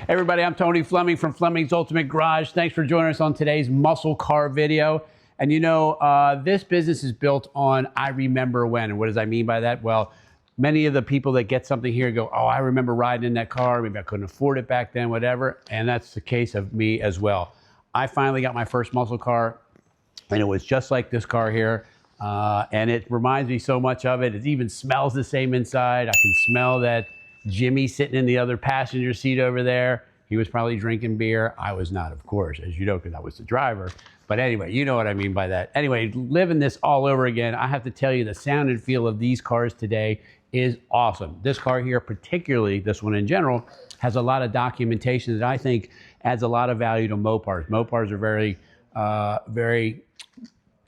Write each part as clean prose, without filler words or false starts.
Everybody, I'm Tony Fleming from Fleming's Ultimate Garage. Thanks for joining us on today's muscle car video. And you know, this business is built on I remember when. And what does I mean by that? Well, many of the people that get something here go, oh, I remember riding in that car. Maybe I couldn't afford it back then, whatever. And that's the case of me as well. I finally got my first muscle car, and it was just like this car here. And it reminds me so much of it. It even smells the same inside. I can smell that Jimmy sitting in the other passenger seat over there. He was probably drinking beer. I was not, of course, as you know, because I was the driver. But anyway, you know what I mean by that. Anyway, living this all over again, I have to tell you the sound and feel of these cars today is awesome. This car here, particularly this one in general, has a lot of documentation that I think adds a lot of value to Mopars. Mopars are very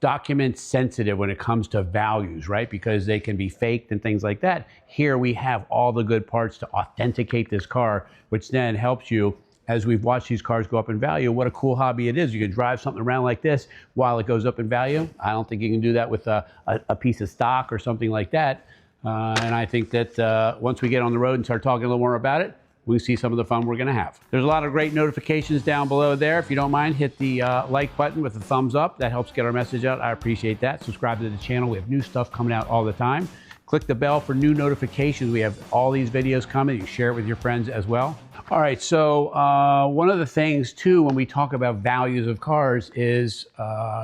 document sensitive when it comes to values, right? Because they can be faked and things like that. Here we have all the good parts to authenticate this car, which then helps you as we've watched these cars go up in value. What a cool hobby it is. You can drive something around like this while it goes up in value. I don't think you can do that with a piece of stock or something like that. And I think that once we get on the road and start talking a little more about it, we see some of the fun we're going to have. There's a lot of great notifications down below there. If you don't mind, hit the like button with the thumbs up. That helps get our message out. I appreciate that. Subscribe to the channel. We have new stuff coming out all the time. Click the bell for new notifications. We have all these videos coming. You share it with your friends as well. All right, so one of the things too when we talk about values of cars is,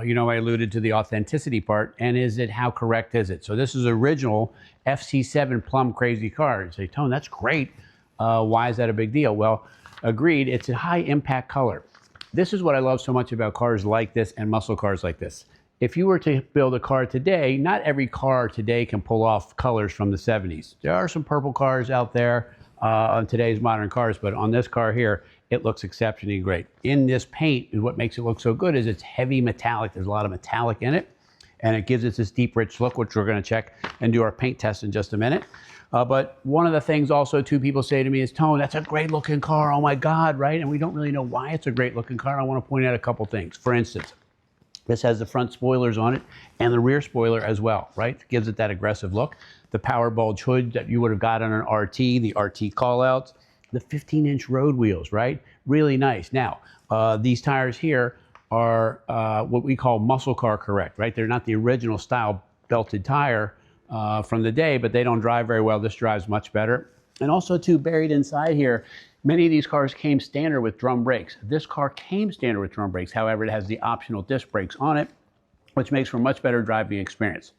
you know, I alluded to the authenticity part, and is it how correct is it? So this is original FC7 Plum crazy car. You say, Tone, that's great. Why is that a big deal? Well, agreed, it's a high impact color. This is what I love so much about cars like this and muscle cars like this. If you were to build a car today, not every car today can pull off colors from the 70s. There are some purple cars out there on today's modern cars, but on this car here, it looks exceptionally great. In this paint, what makes it look so good is it's heavy metallic. There's a lot of metallic in it, and it gives it this deep, rich look, which we're going to check and do our paint test in just a minute. But one of the things also too people say to me is, Tone, that's a great looking car. Oh my God, right? And we don't really know why it's a great looking car. I want to point out a couple things. For instance, this has the front spoilers on it and the rear spoiler as well, right? It gives it that aggressive look. The power bulge hood that you would have got on an RT, the RT callouts, the 15-inch road wheels, right? Really nice. Now, these tires here are what we call muscle car correct, right? They're not the original style belted tire from the day, but they don't drive very well. This drives much better. And also too, buried inside here, many of these cars came standard with drum brakes. This car came standard with drum brakes. However, it has the optional disc brakes on it, which makes for a much better driving experience.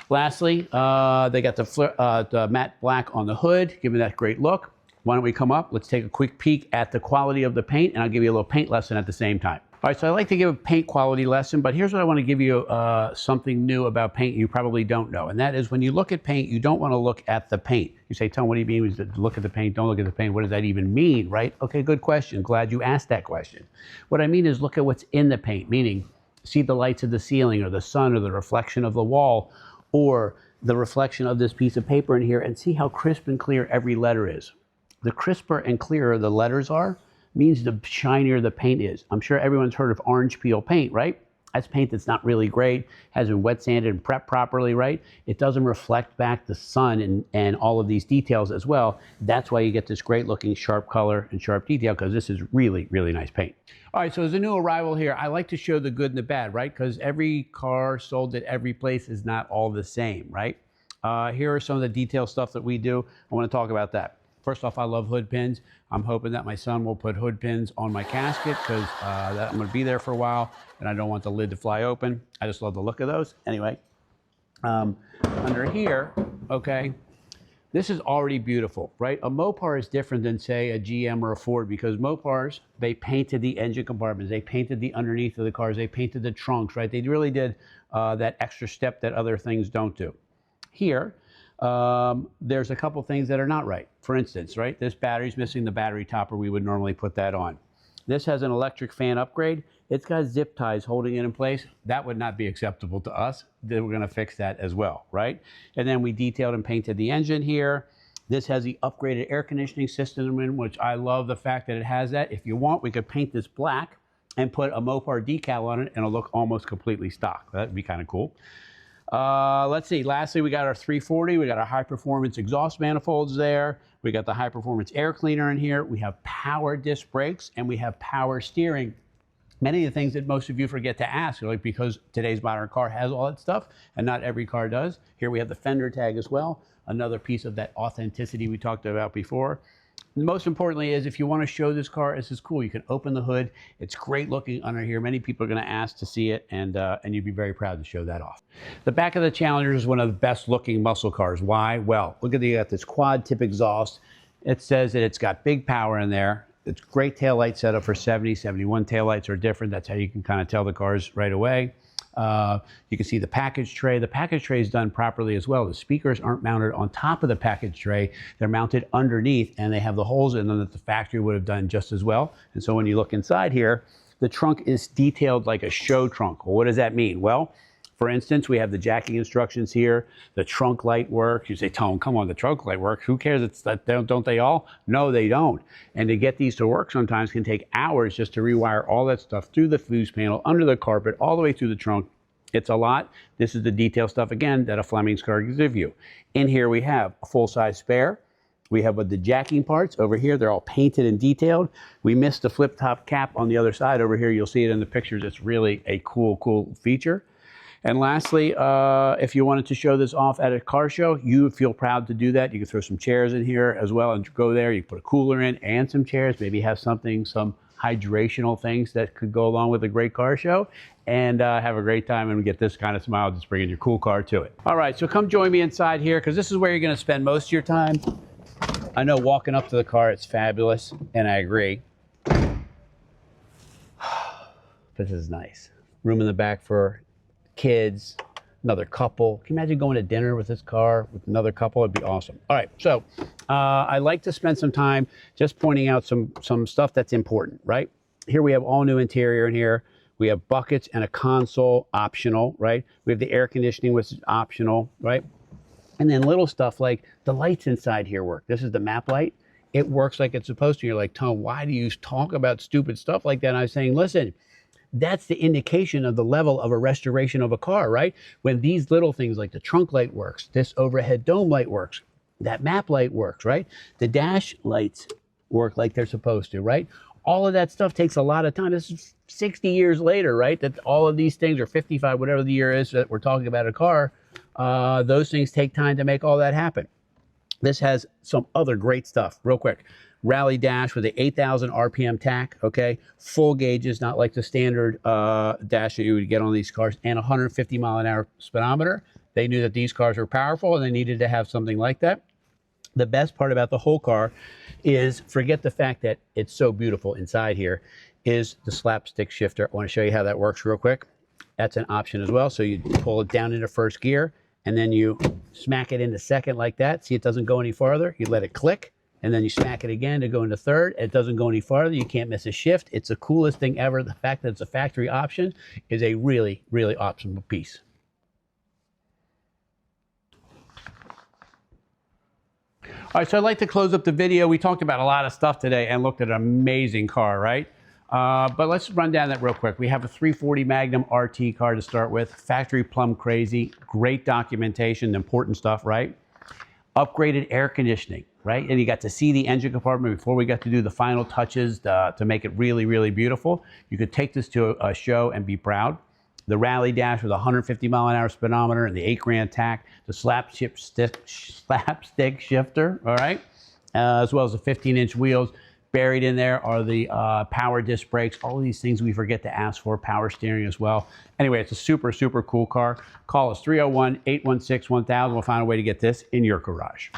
Lastly, they got the matte black on the hood, giving that great look. Why don't we come up? Let's take a quick peek at the quality of the paint, and I'll give you a little paint lesson at the same time. All right, so I like to give a paint quality lesson, but here's what I want to give you something new about paint you probably don't know. And that is when you look at paint, you don't want to look at the paint. You say, Tone, what do you mean when you look at the paint? Don't look at the paint. What does that even mean, right? Okay, good question. Glad you asked that question. What I mean is look at what's in the paint, meaning see the lights of the ceiling or the sun or the reflection of the wall or the reflection of this piece of paper in here, and see how crisp and clear every letter is. The crisper and clearer the letters are, means the shinier the paint is. I'm sure everyone's heard of orange peel paint, right? That's paint that's not really great, hasn't been wet sanded and prepped properly, right? It doesn't reflect back the sun and all of these details as well. That's why you get this great looking sharp color and sharp detail, because this is really, really nice paint. All right, so as a new arrival here, I like to show the good and the bad, right? Because every car sold at every place is not all the same, right? Here are some of the detail stuff that we do. I want to talk about that. First off, I love hood pins. I'm hoping that my son will put hood pins on my casket because I'm going to be there for a while and I don't want the lid to fly open. I just love the look of those. Anyway, under here, okay, this is already beautiful, right? A Mopar is different than, say, a GM or a Ford, because Mopars, they painted the engine compartments, they painted the underneath of the cars, they painted the trunks, right? They really did that extra step that other things don't do. Here, there's a couple things that are not right. For instance, right, this battery's missing the battery topper. We would normally put that on. This has an electric fan upgrade. It's got zip ties holding it in place. That would not be acceptable to us. Then we're going to fix that as well, right? And then we detailed and painted the engine here. This has the upgraded air conditioning system in, which I love the fact that it has that. If you want, we could paint this black and put a Mopar decal on it and it'll look almost completely stock. That'd be kind of cool. Let's see. Lastly, we got our 340. We got our high performance exhaust manifolds there. We got the high performance air cleaner in here. We have power disc brakes and we have power steering. Many of the things that most of you forget to ask, like because today's modern car has all that stuff and not every car does. Here we have the fender tag as well. Another piece of that authenticity we talked about before. Most importantly is if you want to show this car, this is cool. You can open the hood. It's great looking under here. Many people are going to ask to see it, and you'd be very proud to show that off. The back of the Challenger is one of the best looking muscle cars. Why? Well, look at you got this quad tip exhaust. It says that it's got big power in there. It's great taillight setup for 70, 71 taillights are different. That's how you can kind of tell the cars right away. You can see the package tray. The package tray is done properly as well. The speakers aren't mounted on top of the package tray. They're mounted underneath, and they have the holes in them that the factory would have done just as well. And so when you look inside here, the trunk is detailed like a show trunk. Well, what does that mean? Well, for instance, we have the jacking instructions here. The trunk light works. You say, Tone, come on, the trunk light works. Who cares? It's that, don't they all? No, they don't. And to get these to work sometimes can take hours just to rewire all that stuff through the fuse panel, under the carpet, all the way through the trunk. It's a lot. This is the detail stuff, again, that a Fleming's car gives you. In here we have a full-size spare. We have the jacking parts over here. They're all painted and detailed. We missed the flip-top cap on the other side over here. You'll see it in the pictures. It's really a cool feature. And lastly, if you wanted to show this off at a car show, you would feel proud to do that. You can throw some chairs in here as well and go there. You can put a cooler in and some chairs, maybe have something, some hydrational things that could go along with a great car show, and have a great time and get this kind of smile just bringing your cool car to it. All right, so come join me inside here because this is where you're going to spend most of your time. I know walking up to the car, it's fabulous, and I agree. This is nice. Room in the back for kids, another couple. Can you imagine going to dinner with this car with another couple? It'd be awesome. All right, so I like to spend some time just pointing out some stuff that's important, right? Here we have all new interior in here. We have buckets and a console, optional, right? We have the air conditioning, which is optional, right? And then little stuff like the lights inside here work. This is the map light. It works like it's supposed to. You're like, Tone, why do you talk about stupid stuff like that? And I was saying, listen, that's the indication of the level of a restoration of a car, right? When these little things like the trunk light works, this overhead dome light works, that map light works, right? The dash lights work like they're supposed to, right? All of that stuff takes a lot of time. This is 60 years later, right? That all of these things, or 55, whatever the year is that we're talking about a car, those things take time to make all that happen. This has some other great stuff. Real quick. Rally dash with the 8,000 RPM tach, okay? Full gauges, not like the standard dash that you would get on these cars, and 150 mile an hour speedometer. They knew that these cars were powerful and they needed to have something like that. The best part about the whole car is, forget the fact that it's so beautiful inside here, is the slapstick shifter. I want to show you how that works real quick. That's an option as well. So you pull it down into first gear and then you smack it into second like that. See, it doesn't go any farther. You let it click. And then you smack it again to go into third. It doesn't go any farther. You can't miss a shift. It's the coolest thing ever. The fact that it's a factory option is a really, really awesome piece. All right, so I'd like to close up the video. We talked about a lot of stuff today and looked at an amazing car, right? But let's run down that real quick. We have a 340 Magnum RT car to start with. Factory plum crazy. Great documentation, important stuff, right? Upgraded air conditioning, right? And you got to see the engine compartment before we got to do the final touches to make it really, really beautiful. You could take this to a show and be proud. The rally dash with a 150 mile an hour speedometer and the 8 grand tach, the slapstick shifter, all right? As well as the 15-inch wheels. Buried in there are the power disc brakes, all of these things we forget to ask for, power steering as well. Anyway, it's a super, super cool car. Call us 301-816-1000. We'll find a way to get this in your garage.